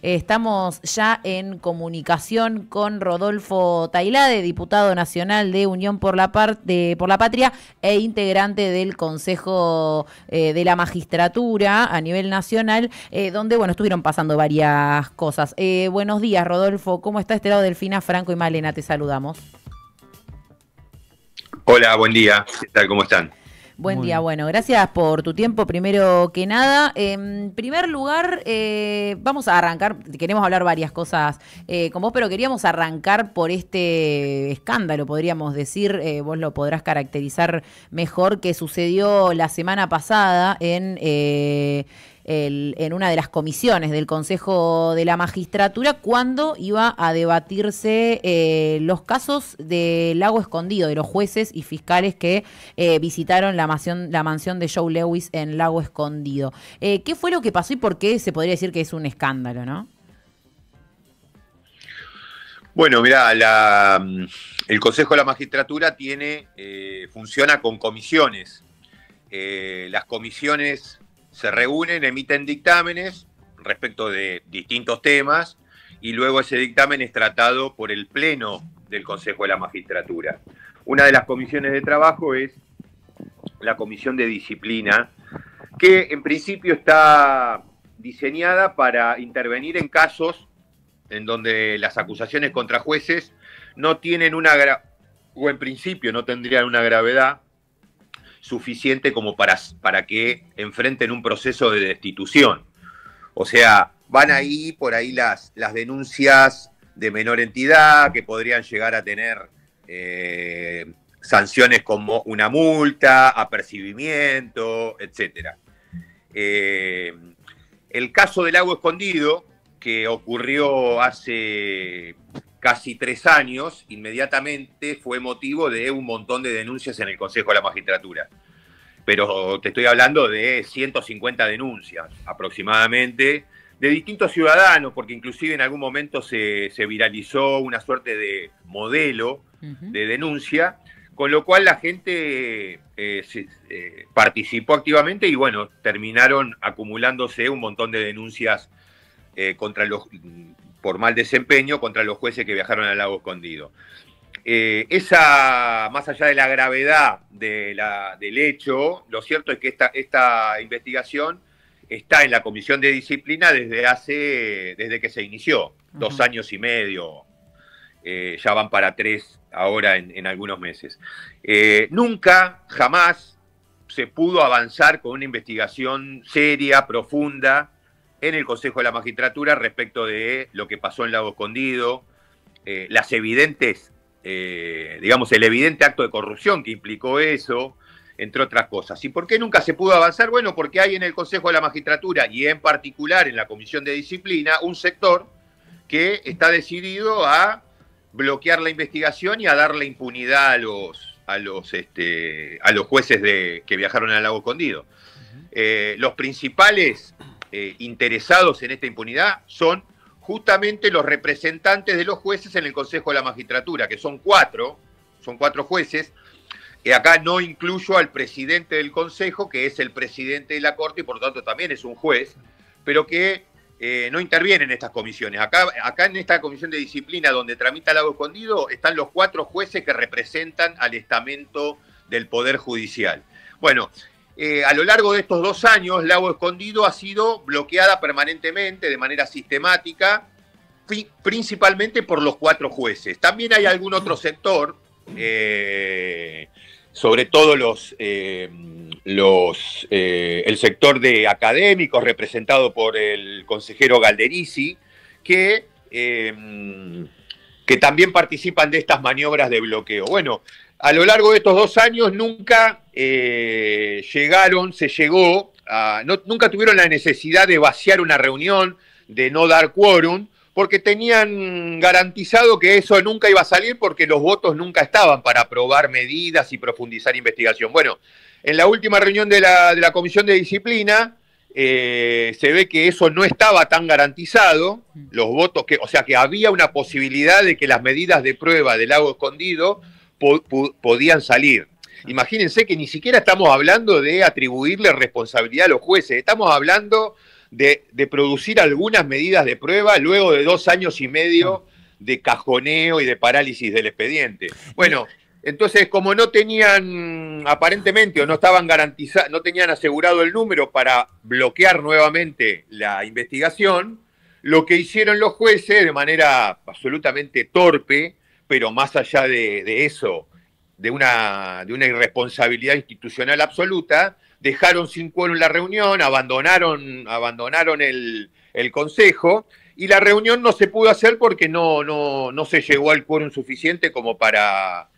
Estamos ya en comunicación con Rodolfo Tailade, diputado nacional de Unión por la Patria e integrante del Consejo de la Magistratura a nivel nacional, donde bueno, estuvieron pasando varias cosas. Buenos días, Rodolfo. ¿Cómo está este lado? Delfina, Franco y Malena, te saludamos. Hola, buen día. ¿Qué tal? ¿Cómo están? Buen día, bueno, gracias por tu tiempo, primero que nada. En primer lugar, vamos a arrancar, queremos hablar varias cosas con vos, pero queríamos arrancar por este escándalo, podríamos decir, vos lo podrás caracterizar mejor, que sucedió la semana pasada en una de las comisiones del Consejo de la Magistratura, cuando iba a debatirse los casos de Lago Escondido, de los jueces y fiscales que visitaron la mansión de Joe Lewis en Lago Escondido. ¿Qué fue lo que pasó y por qué se podría decir que es un escándalo, no? Bueno, mirá, el Consejo de la Magistratura funciona con comisiones. Las comisiones se reúnen, emiten dictámenes respecto de distintos temas y luego ese dictamen es tratado por el Pleno del Consejo de la Magistratura. Una de las comisiones de trabajo es la Comisión de Disciplina, que en principio está diseñada para intervenir en casos en donde las acusaciones contra jueces no tienen o en principio no tendrían una gravedad suficiente como para que enfrenten un proceso de destitución. O sea, van ahí por ahí las denuncias de menor entidad que podrían llegar a tener sanciones como una multa, apercibimiento, etc. El caso del Lago Escondido, que ocurrió hace casi 3 años, inmediatamente fue motivo de un montón de denuncias en el Consejo de la Magistratura. Pero te estoy hablando de 150 denuncias aproximadamente, de distintos ciudadanos, porque inclusive en algún momento se viralizó una suerte de modelo de denuncia, con lo cual la gente participó activamente y bueno, terminaron acumulándose un montón de denuncias por mal desempeño contra los jueces que viajaron al Lago Escondido. Más allá de la gravedad del hecho, lo cierto es que esta investigación está en la Comisión de Disciplina desde que se inició, 2 años y medio, ya van para 3 ahora en algunos meses. Nunca, jamás se pudo avanzar con una investigación seria, profunda, en el Consejo de la Magistratura respecto de lo que pasó en Lago Escondido, el evidente acto de corrupción que implicó eso, entre otras cosas. ¿Y por qué nunca se pudo avanzar? Bueno, porque hay en el Consejo de la Magistratura y en particular en la Comisión de Disciplina un sector que está decidido a bloquear la investigación y a darle impunidad a los jueces que viajaron al Lago Escondido. Los principales interesados en esta impunidad son justamente los representantes de los jueces en el Consejo de la Magistratura, que son 4 jueces, que acá no incluyo al presidente del Consejo, que es el presidente de la Corte y por lo tanto también es un juez, pero que no interviene en estas comisiones. Acá en esta comisión de disciplina donde tramita Lago Escondido están los 4 jueces que representan al estamento del Poder Judicial. Bueno, a lo largo de estos 2 años, Lago Escondido ha sido bloqueada permanentemente, de manera sistemática, principalmente por los 4 jueces. También hay algún otro sector, sobre todo el sector de académicos representado por el consejero Galderisi, que también participan de estas maniobras de bloqueo. Bueno, a lo largo de estos 2 años nunca nunca tuvieron la necesidad de vaciar una reunión, de no dar quórum, porque tenían garantizado que eso nunca iba a salir porque los votos nunca estaban para aprobar medidas y profundizar investigación. Bueno, en la última reunión de la Comisión de Disciplina se ve que eso no estaba tan garantizado, los votos, o sea que había una posibilidad de que las medidas de prueba del Lago Escondido podían salir. Imagínense que ni siquiera estamos hablando de atribuirle responsabilidad a los jueces, estamos hablando de producir algunas medidas de prueba luego de 2 años y medio de cajoneo y de parálisis del expediente. Bueno, entonces como no tenían aparentemente o no estaban garantizados, no tenían asegurado el número para bloquear nuevamente la investigación, lo que hicieron los jueces de manera absolutamente torpe, pero más allá de eso, de una irresponsabilidad institucional absoluta, dejaron sin quórum la reunión, abandonaron el consejo, y la reunión no se pudo hacer porque no se llegó al quórum suficiente como para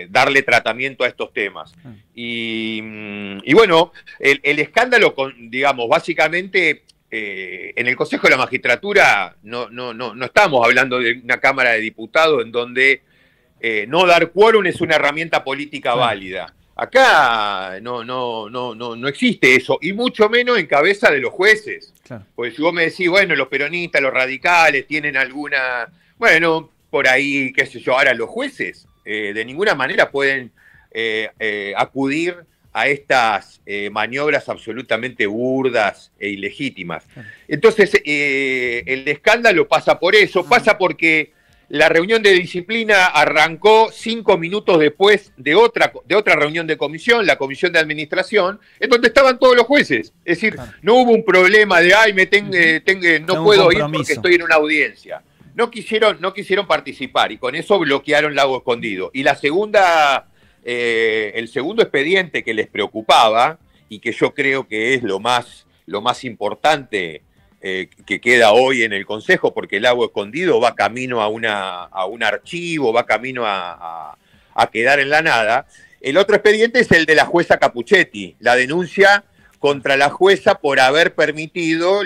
darle tratamiento a estos temas. Y bueno, el escándalo, digamos, básicamente, en el Consejo de la Magistratura no estamos hablando de una Cámara de Diputados en donde no dar quórum es una herramienta política válida. Acá no existe eso, y mucho menos en cabeza de los jueces. Claro. Porque si vos me decís, bueno, los peronistas, los radicales tienen alguna, bueno, por ahí, qué sé yo, ahora los jueces de ninguna manera pueden acudir a estas maniobras absolutamente burdas e ilegítimas. Entonces, el escándalo pasa por eso, pasa porque la reunión de disciplina arrancó 5 minutos después de otra reunión de comisión, la comisión de administración, en donde estaban todos los jueces. Es decir, no hubo un problema de, ay, no puedo ir porque estoy en una audiencia. No quisieron participar y con eso bloquearon Lago Escondido. Y el segundo expediente que les preocupaba, y que yo creo que es lo más importante que queda hoy en el Consejo, porque el Lago Escondido va camino a un archivo, va camino a quedar en la nada. El otro expediente es el de la jueza Capuchetti, la denuncia contra la jueza por haber permitido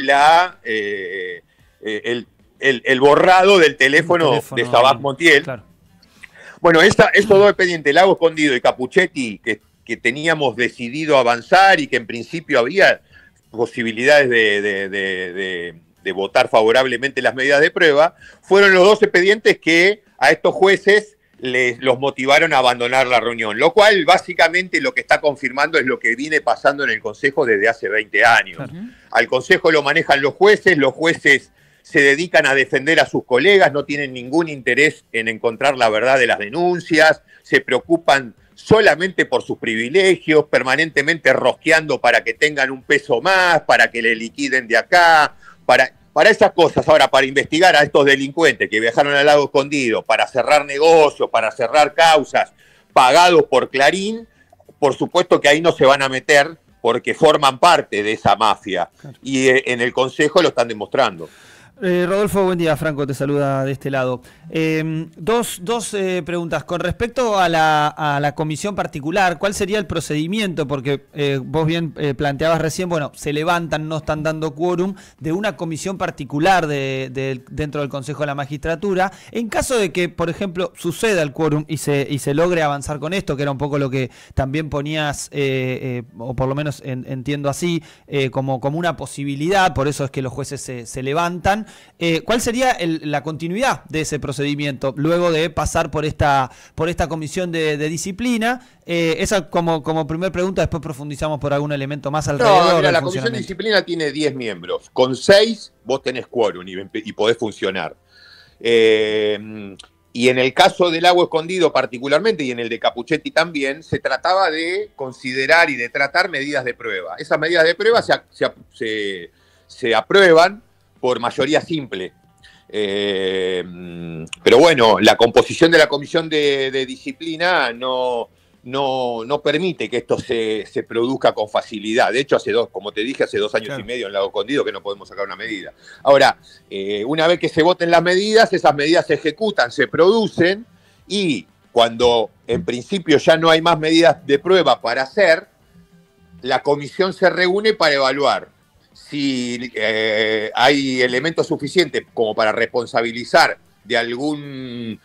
el borrado del teléfono de Sabac Montiel. Claro. Bueno, estos dos expedientes, Lago Escondido y Capuchetti, que teníamos decidido avanzar y que en principio había posibilidades de votar favorablemente las medidas de prueba, fueron los dos expedientes que a estos jueces los motivaron a abandonar la reunión, lo cual básicamente lo que está confirmando es lo que viene pasando en el Consejo desde hace 20 años. Al Consejo lo manejan los jueces se dedican a defender a sus colegas, no tienen ningún interés en encontrar la verdad de las denuncias, se preocupan solamente por sus privilegios, permanentemente rosqueando para que tengan un peso más, para que le liquiden de acá, para esas cosas. Ahora, para investigar a estos delincuentes que viajaron al Lago Escondido, para cerrar negocios, para cerrar causas, pagados por Clarín, por supuesto que ahí no se van a meter porque forman parte de esa mafia. Y en el Consejo lo están demostrando. Rodolfo, buen día. Franco te saluda de este lado. Dos preguntas. Con respecto a la comisión particular, ¿cuál sería el procedimiento? Porque vos bien planteabas recién, bueno, se levantan, no están dando quórum de una comisión particular dentro del Consejo de la Magistratura. En caso de que, por ejemplo, suceda el quórum y se logre avanzar con esto, que era un poco lo que también ponías, o por lo menos entiendo así, como una posibilidad, por eso es que los jueces se levantan. ¿Cuál sería la continuidad de ese procedimiento luego de pasar por esta comisión de disciplina? Esa como primer pregunta, después profundizamos por algún elemento más alrededor. Mira, la comisión de disciplina tiene 10 miembros. Con 6 vos tenés quórum y podés funcionar. Y en el caso del Lago Escondido particularmente, y en el de Capuchetti también, se trataba de considerar y de tratar medidas de prueba. Esas medidas de prueba se aprueban por mayoría simple. Pero bueno, la composición de la comisión de disciplina no permite que esto se produzca con facilidad. De hecho, como te dije, hace 2 años y medio en Lago Escondido que no podemos sacar una medida. Ahora, una vez que se voten las medidas, esas medidas se ejecutan, se producen, y cuando en principio ya no hay más medidas de prueba para hacer, la comisión se reúne para evaluar si hay elementos suficientes como para responsabilizar de alguna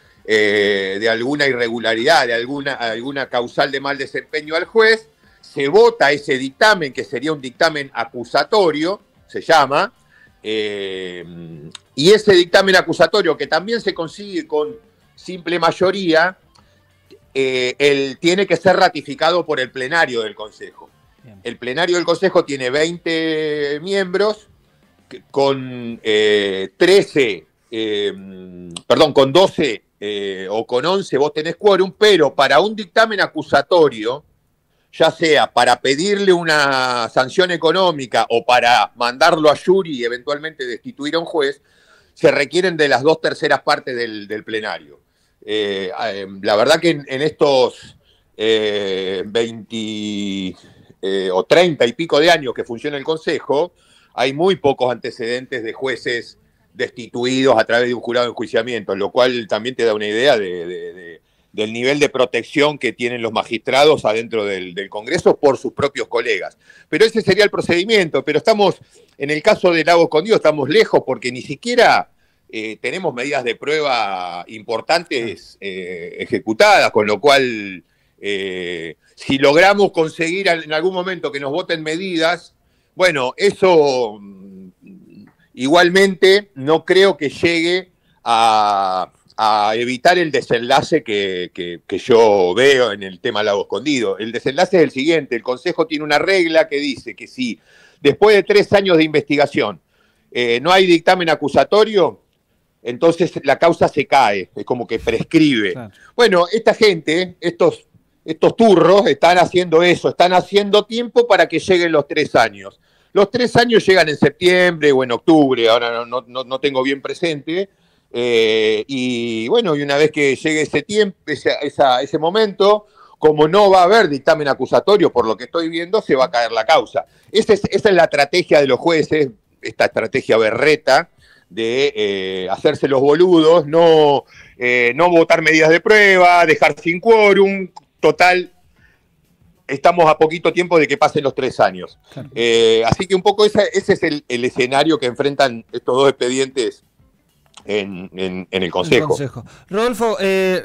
irregularidad, de alguna causal de mal desempeño al juez. Se vota ese dictamen, que sería un dictamen acusatorio, se llama, y ese dictamen acusatorio, que también se consigue con simple mayoría, tiene que ser ratificado por el plenario del Consejo. El plenario del Consejo tiene 20 miembros, con 13, con 12 o con 11 vos tenés quórum, pero para un dictamen acusatorio, ya sea para pedirle una sanción económica o para mandarlo a jury y eventualmente destituir a un juez, se requieren de las 2/3 partes del plenario. La verdad que en estos 20 o 30 y pico de años que funciona el Consejo, hay muy pocos antecedentes de jueces destituidos a través de un jurado de enjuiciamiento, lo cual también te da una idea del nivel de protección que tienen los magistrados adentro del Congreso por sus propios colegas. Pero ese sería el procedimiento, pero estamos, en el caso del Lago Escondido, estamos lejos porque ni siquiera tenemos medidas de prueba importantes ejecutadas, con lo cual, si logramos conseguir en algún momento que nos voten medidas, bueno, eso igualmente no creo que llegue a evitar el desenlace que yo veo en el tema Lago Escondido. El desenlace es el siguiente: el Consejo tiene una regla que dice que si después de 3 años de investigación no hay dictamen acusatorio, entonces la causa se cae, es como que prescribe. Claro. Bueno, esta gente, estos turros, están haciendo eso, están haciendo tiempo para que lleguen los 3 años. Los 3 años llegan en septiembre o en octubre, ahora no tengo bien presente. Y bueno, y una vez que llegue ese tiempo, ese momento, como no va a haber dictamen acusatorio, por lo que estoy viendo, se va a caer la causa. Esa es la estrategia de los jueces, esta estrategia berreta de hacerse los boludos, no votar medidas de prueba, dejar sin quórum, total. Estamos a poquito tiempo de que pasen los 3 años. Claro. Así que un poco ese es el escenario que enfrentan estos dos expedientes en el Consejo. Rodolfo,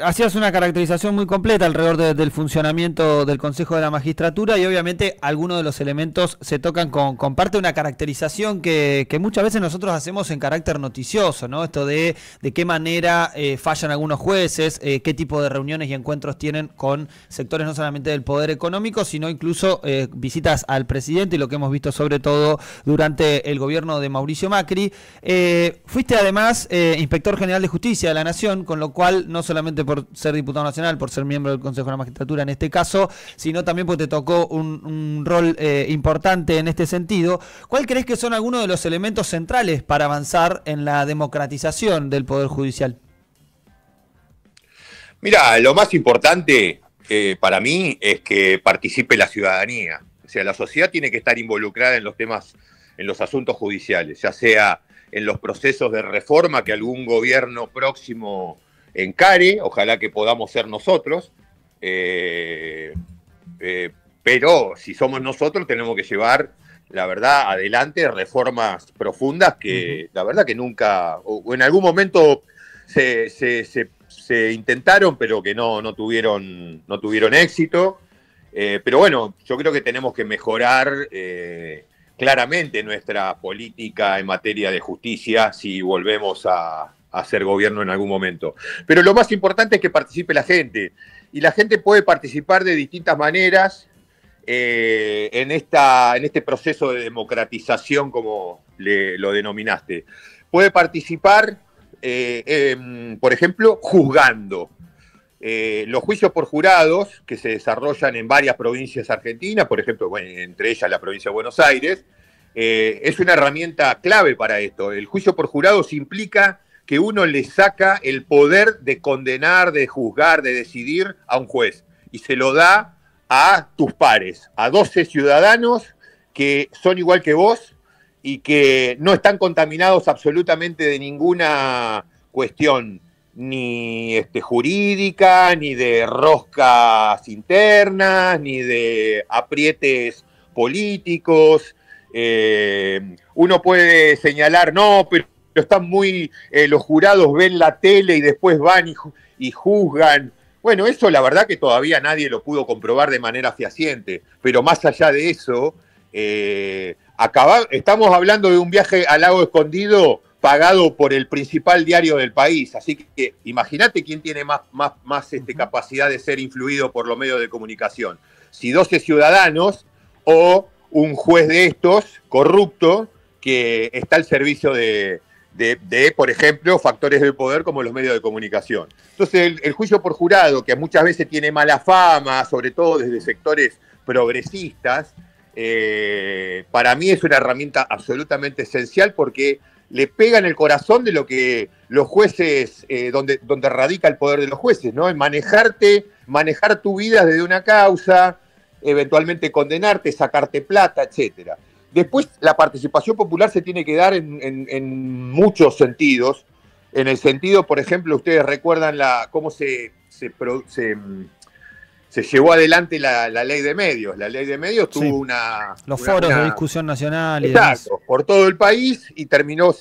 hacías una caracterización muy completa alrededor del funcionamiento del Consejo de la Magistratura y obviamente algunos de los elementos se tocan con parte de una caracterización que muchas veces nosotros hacemos en carácter noticioso, ¿no? Esto de qué manera fallan algunos jueces, qué tipo de reuniones y encuentros tienen con sectores no solamente del poder económico, sino incluso visitas al presidente, y lo que hemos visto sobre todo durante el gobierno de Mauricio Macri. Fuiste además Inspector General de Justicia de la Nación, con lo cual, no solamente por ser diputado nacional, por ser miembro del Consejo de la Magistratura en este caso, sino también porque te tocó un rol importante en este sentido. ¿Cuál crees que son algunos de los elementos centrales para avanzar en la democratización del Poder Judicial? Mira, lo más importante para mí es que participe la ciudadanía. O sea, la sociedad tiene que estar involucrada en los temas, en los asuntos judiciales, ya sea en los procesos de reforma que algún gobierno próximo encare, ojalá que podamos ser nosotros, pero si somos nosotros tenemos que llevar, la verdad, adelante reformas profundas que la verdad que nunca, o en algún momento se intentaron, pero que no tuvieron éxito. Pero bueno, yo creo que tenemos que mejorar claramente nuestra política en materia de justicia si volvemos a hacer gobierno en algún momento. Pero lo más importante es que participe la gente, y la gente puede participar de distintas maneras en este proceso de democratización, como lo denominaste. Puede participar, por ejemplo, juzgando. Los juicios por jurados que se desarrollan en varias provincias argentinas, por ejemplo, bueno, entre ellas la provincia de Buenos Aires, es una herramienta clave para esto. El juicio por jurados implica que uno le saca el poder de condenar, de juzgar, de decidir a un juez, y se lo da a tus pares, a 12 ciudadanos que son igual que vos y que no están contaminados absolutamente de ninguna cuestión, ni jurídica, ni de roscas internas, ni de aprietes políticos. Uno puede señalar, no, pero están muy, los jurados ven la tele y después van y juzgan. Bueno, eso la verdad que todavía nadie lo pudo comprobar de manera fehaciente, pero más allá de eso, estamos hablando de un viaje al Lago Escondido pagado por el principal diario del país, así que imagínate quién tiene más capacidad de ser influido por los medios de comunicación. Si 12 ciudadanos o un juez de estos, corrupto, que está al servicio de, por ejemplo, factores del poder como los medios de comunicación. Entonces, el juicio por jurado, que muchas veces tiene mala fama, sobre todo desde sectores progresistas, para mí es una herramienta absolutamente esencial porque le pega en el corazón de lo que los jueces, donde radica el poder de los jueces, ¿no? En manejar tu vida desde una causa, eventualmente condenarte, sacarte plata, etcétera. Después, la participación popular se tiene que dar en muchos sentidos. En el sentido, por ejemplo, ustedes recuerdan cómo se llevó adelante la ley de medios. La ley de medios tuvo los foros de discusión nacional y exacto, demás. Por todo el país y terminó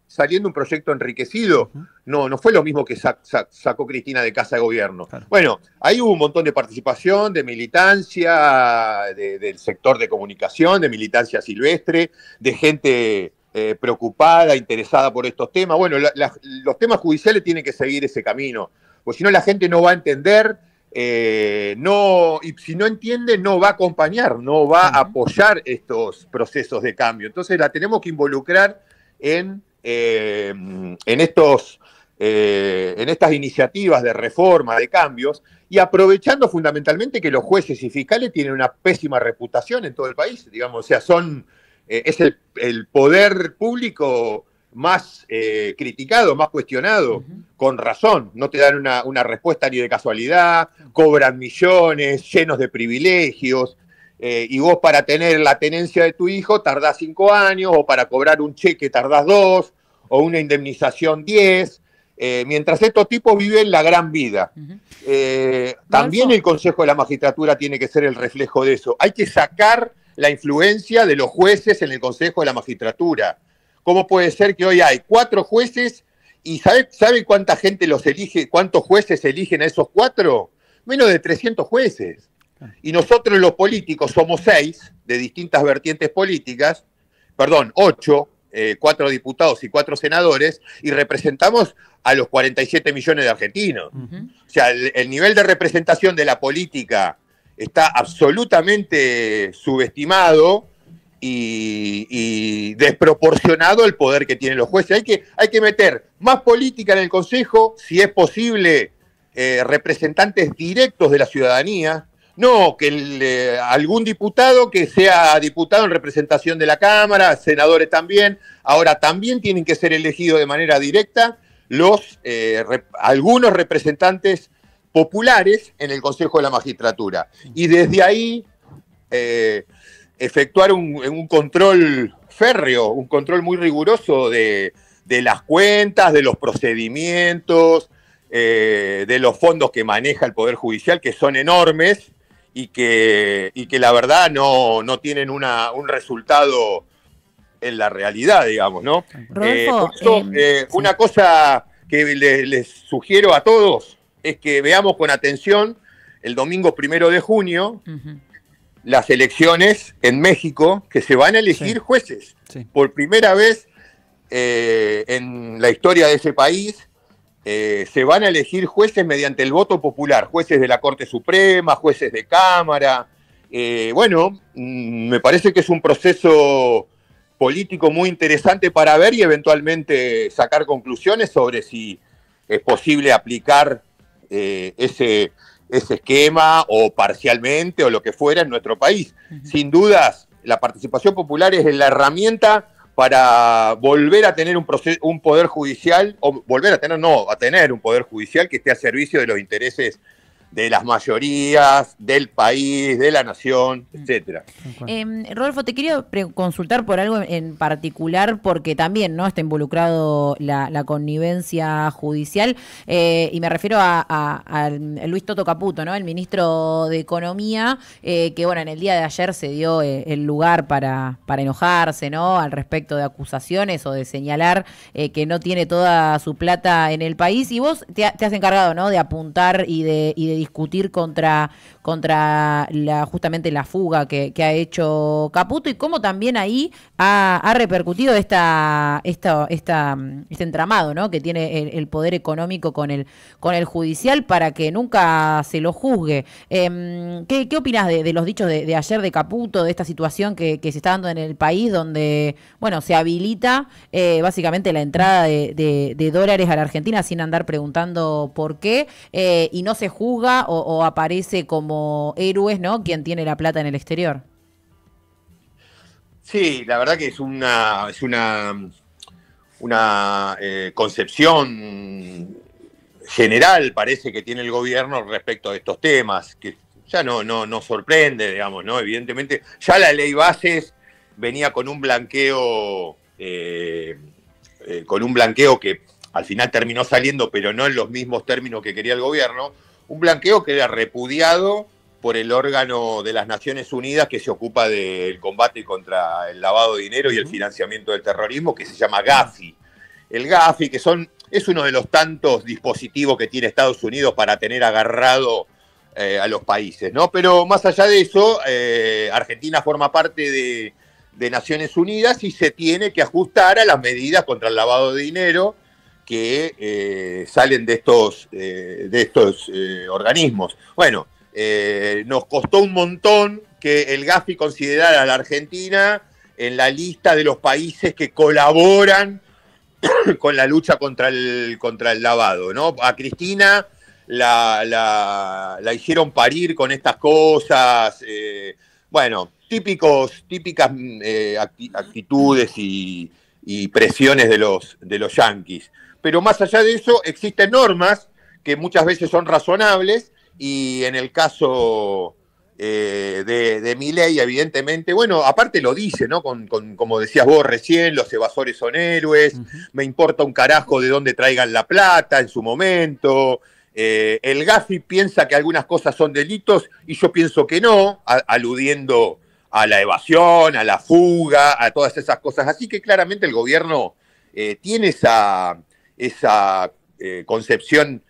saliendo un proyecto enriquecido. No fue lo mismo que sacó Cristina de Casa de Gobierno. Claro. Bueno, ahí hubo un montón de participación, de militancia, del sector de comunicación, de militancia silvestre, de gente preocupada, interesada por estos temas. Bueno, los temas judiciales tienen que seguir ese camino, porque si no la gente no va a entender, y si no entiende, no va a acompañar, no va a apoyar estos procesos de cambio. Entonces la tenemos que involucrar en estas iniciativas de reforma, de cambios, y aprovechando fundamentalmente que los jueces y fiscales tienen una pésima reputación en todo el país, digamos, o sea, es el poder público más criticado, más cuestionado, con razón. No te dan una respuesta ni de casualidad, cobran millones, llenos de privilegios, y vos para tener la tenencia de tu hijo tardás 5 años, o para cobrar un cheque tardás 2, o una indemnización 10, mientras estos tipos viven la gran vida. También el Consejo de la Magistratura tiene que ser el reflejo de eso. Hay que sacar la influencia de los jueces en el Consejo de la Magistratura. ¿Cómo puede ser que hoy hay 4 jueces y ¿sabe cuánta gente los elige, cuántos jueces eligen a esos 4? Menos de 300 jueces. Y nosotros los políticos somos 6 de distintas vertientes políticas, 8, 4 diputados y 4 senadores, y representamos a los 47 millones de argentinos. O sea, el nivel de representación de la política está absolutamente subestimado y desproporcionado el poder que tienen los jueces. Hay que meter más política en el Consejo, si es posible, representantes directos de la ciudadanía, no que algún diputado que sea diputado en representación de la Cámara, senadores también, ahora también tienen que ser elegidos de manera directa algunos representantes populares en el Consejo de la Magistratura. Y desde ahí efectuar un control férreo, un control muy riguroso de las cuentas, de los procedimientos, de los fondos que maneja el Poder Judicial, que son enormes y que la verdad no tienen un resultado en la realidad, digamos, ¿no? Rodolfo, una cosa que les sugiero a todos es que veamos con atención el domingo 1 de junio las elecciones en México, que se van a elegir jueces. Por primera vez en la historia de ese país, se van a elegir jueces mediante el voto popular, jueces de la Corte Suprema, jueces de Cámara. Me parece que es un proceso político muy interesante para ver y eventualmente sacar conclusiones sobre si es posible aplicar ese esquema o parcialmente o lo que fuera en nuestro país. Sin dudas, la participación popular es la herramienta para volver a tener un poder judicial, o a tener un poder judicial que esté a servicio de los intereses de las mayorías, del país, de la nación, etcétera. Rodolfo, te quería consultar por algo en particular, porque también no está involucrado la connivencia judicial, y me refiero a Luis Toto Caputo, ¿no? El ministro de Economía, que en el día de ayer se dio el lugar para enojarse, ¿no? Al respecto de acusaciones o de señalar que no tiene toda su plata en el país, y vos te has encargado, ¿no? De apuntar y de discutir contra justamente la fuga que ha hecho Caputo, y cómo también ahí ha repercutido este entramado, ¿no?, que tiene el poder económico con el judicial para que nunca se lo juzgue. ¿Qué opinas de los dichos de ayer de Caputo, de esta situación que se está dando en el país, donde, bueno, se habilita básicamente la entrada de dólares a la Argentina sin andar preguntando por qué, y no se juzga o aparece como héroes, ¿no?, quien tiene la plata en el exterior? Sí, la verdad que es una concepción general, parece, que tiene el gobierno respecto a estos temas, que ya no sorprende, digamos, ¿no? Evidentemente, ya la ley bases venía con un blanqueo que al final terminó saliendo, pero no en los mismos términos que quería el gobierno, un blanqueo que era repudiado por el órgano de las Naciones Unidas que se ocupa del combate contra el lavado de dinero y el financiamiento del terrorismo, que se llama Gafi. El Gafi, es uno de los tantos dispositivos que tiene Estados Unidos para tener agarrado a los países, ¿no? Pero más allá de eso, Argentina forma parte de Naciones Unidas y se tiene que ajustar a las medidas contra el lavado de dinero que salen de estos organismos. Bueno, nos costó un montón que el Gafi considerara a la Argentina en la lista de los países que colaboran con la lucha contra el lavado, ¿no? A Cristina la hicieron parir con estas cosas, bueno, típicas actitudes y presiones de los yanquis. Pero más allá de eso, existen normas que muchas veces son razonables, y en el caso de Milei, evidentemente, bueno, aparte lo dice, ¿no? Como decías vos recién, los evasores son héroes, me importa un carajo de dónde traigan la plata en su momento. El Gafi piensa que algunas cosas son delitos y yo pienso que no, aludiendo a la evasión, a la fuga, a todas esas cosas. Así que claramente el gobierno tiene esa concepción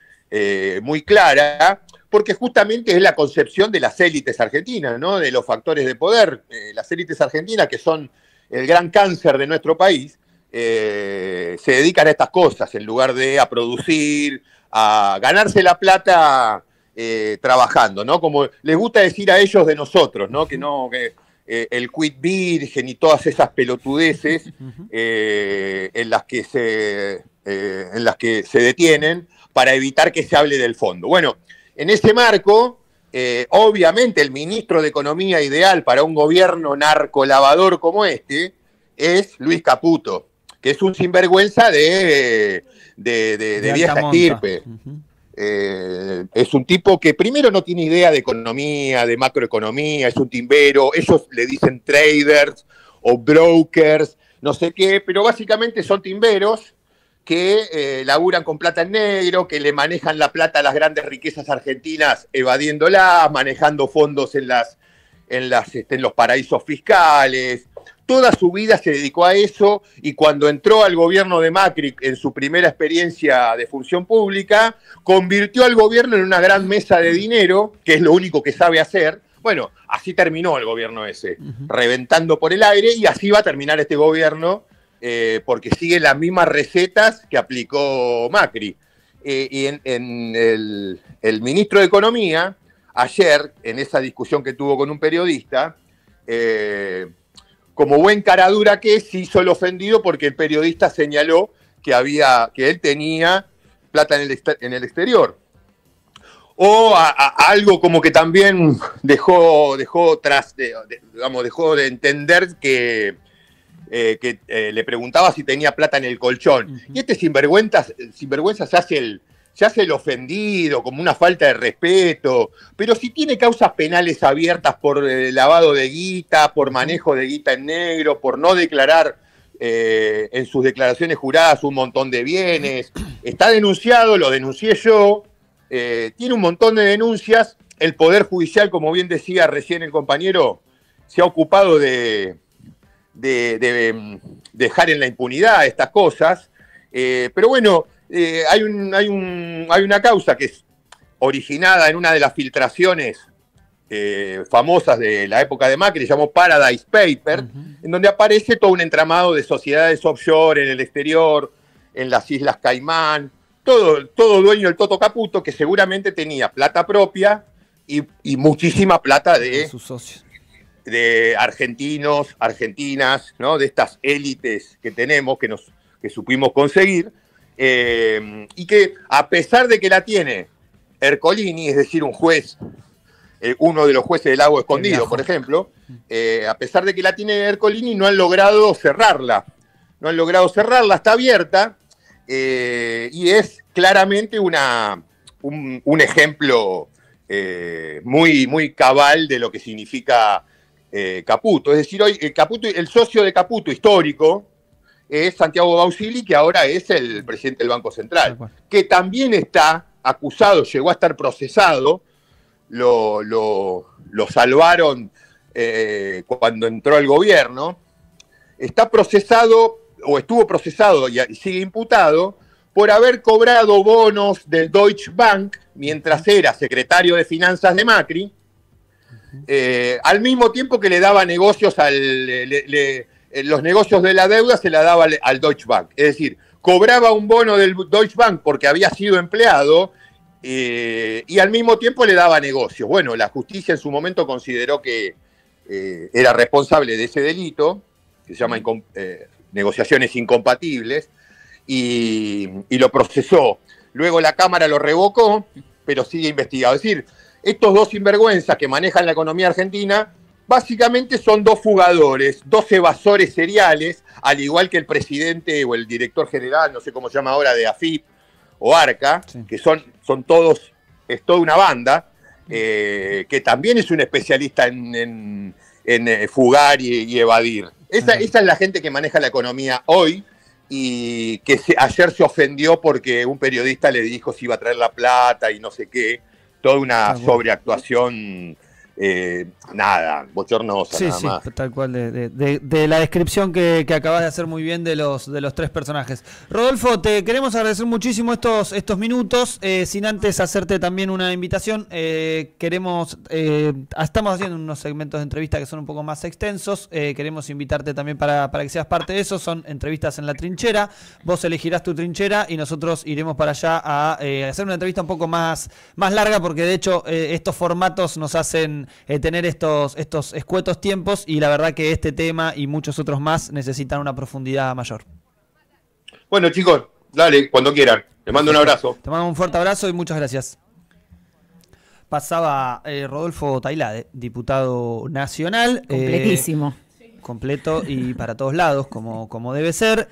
muy clara, porque justamente es la concepción de las élites argentinas, ¿no? De los factores de poder. Las élites argentinas, que son el gran cáncer de nuestro país, se dedican a estas cosas en lugar de a producir, a ganarse la plata trabajando, ¿no? Como les gusta decir a ellos de nosotros, ¿no? Que el quit virgen y todas esas pelotudeces en las que se detienen para evitar que se hable del fondo. Bueno, en ese marco, obviamente el ministro de Economía ideal para un gobierno narcolavador como este es Luis Caputo, que es un sinvergüenza de vieja estirpe. Es un tipo que primero no tiene idea de economía, de macroeconomía, es un timbero, ellos le dicen traders o brokers, no sé qué, pero básicamente son timberos que laburan con plata en negro, que le manejan la plata a las grandes riquezas argentinas evadiéndolas, manejando fondos en los paraísos fiscales. Toda su vida se dedicó a eso, y cuando entró al gobierno de Macri en su primera experiencia de función pública, convirtió al gobierno en una gran mesa de dinero, que es lo único que sabe hacer. Bueno, así terminó el gobierno ese, reventando por el aire, y así va a terminar este gobierno, porque sigue las mismas recetas que aplicó Macri. Y el ministro de Economía, ayer, en esa discusión que tuvo con un periodista, como buen caradura que es, se hizo el ofendido porque el periodista señaló que él tenía plata en el exterior. O algo como que también dejó de entender que le preguntaba si tenía plata en el colchón. Y este sinvergüenza se hace el ofendido, como una falta de respeto, pero si tiene causas penales abiertas por lavado de guita, por manejo de guita en negro, por no declarar en sus declaraciones juradas un montón de bienes, está denunciado, lo denuncié yo, tiene un montón de denuncias. El Poder Judicial, como bien decía recién el compañero, se ha ocupado de dejar en la impunidad estas cosas, pero bueno, hay una causa que es originada en una de las filtraciones famosas de la época de Macri, llamó Paradise Paper, en donde aparece todo un entramado de sociedades offshore en el exterior, en las Islas Caimán, todo dueño del Toto Caputo, que seguramente tenía plata propia y muchísima plata de sus socios, de argentinos, argentinas, ¿no? De estas élites que tenemos, que supimos conseguir, y que a pesar de que la tiene Ercolini, es decir, un juez, uno de los jueces del Lago Escondido, por ejemplo, a pesar de que la tiene Ercolini, no han logrado cerrarla. No han logrado cerrarla, está abierta, y es claramente un ejemplo muy, muy cabal de lo que significa Caputo. Es decir, hoy el socio de Caputo histórico es Santiago Bausili, que ahora es el presidente del Banco Central, que también está acusado, llegó a estar procesado, lo salvaron cuando entró al gobierno, está procesado, o estuvo procesado y sigue imputado, por haber cobrado bonos del Deutsche Bank mientras era secretario de Finanzas de Macri, al mismo tiempo que le daba negocios los negocios de la deuda se la daba al Deutsche Bank. Es decir, cobraba un bono del Deutsche Bank porque había sido empleado y al mismo tiempo le daba negocios. Bueno, la justicia en su momento consideró que era responsable de ese delito, que se llama negociaciones incompatibles, y lo procesó. Luego la Cámara lo revocó, pero sigue investigado. Es decir, estos dos sinvergüenzas que manejan la economía argentina, básicamente son dos fugadores, dos evasores seriales, al igual que el presidente o el director general, no sé cómo se llama ahora, de AFIP o ARCA, sí, que son todos, es toda una banda, que también es un especialista en fugar y evadir. Esa es la gente que maneja la economía hoy y que ayer se ofendió porque un periodista le dijo si iba a traer la plata y no sé qué, toda una sobreactuación. Nada, bochornosa, sí, nada más. Sí, tal cual, de la descripción que acabas de hacer muy bien de los tres personajes. Rodolfo, te queremos agradecer muchísimo estos minutos, sin antes hacerte también una invitación. Estamos haciendo unos segmentos de entrevista que son un poco más extensos, queremos invitarte también para que seas parte de eso. Son entrevistas en la trinchera, vos elegirás tu trinchera y nosotros iremos para allá a hacer una entrevista un poco más larga, porque de hecho estos formatos nos hacen tener estos escuetos tiempos, y la verdad que este tema y muchos otros más necesitan una profundidad mayor. Bueno, chicos, dale, cuando quieran. Les mando un abrazo. Te mando un fuerte abrazo y muchas gracias. Pasaba Rodolfo Tailade, diputado nacional. Completísimo. Completo y para todos lados, como debe ser.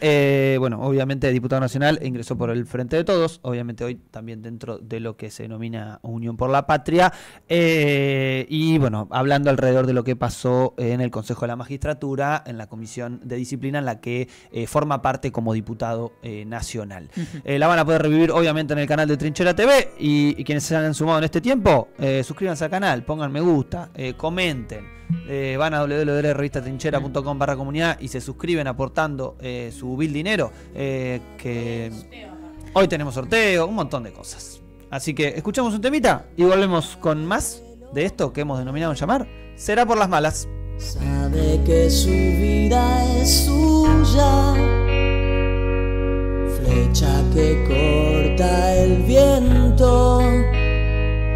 Bueno, obviamente diputado nacional, ingresó por el Frente de Todos, obviamente hoy también dentro de lo que se denomina Unión por la Patria, y bueno, hablando alrededor de lo que pasó en el Consejo de la Magistratura, en la Comisión de Disciplina, en la que forma parte como diputado nacional. La van a poder revivir obviamente en el canal de Trinchera TV, y quienes se han sumado en este tiempo, suscríbanse al canal, pongan me gusta, comenten. Van a www.revistatrinchera.com/comunidad y se suscriben aportando su vil dinero, que hoy tenemos sorteo, un montón de cosas. Así que escuchamos un temita y volvemos con más de esto que hemos denominado llamar Será por las malas. Sabe que su vida es suya, flecha que corta el viento.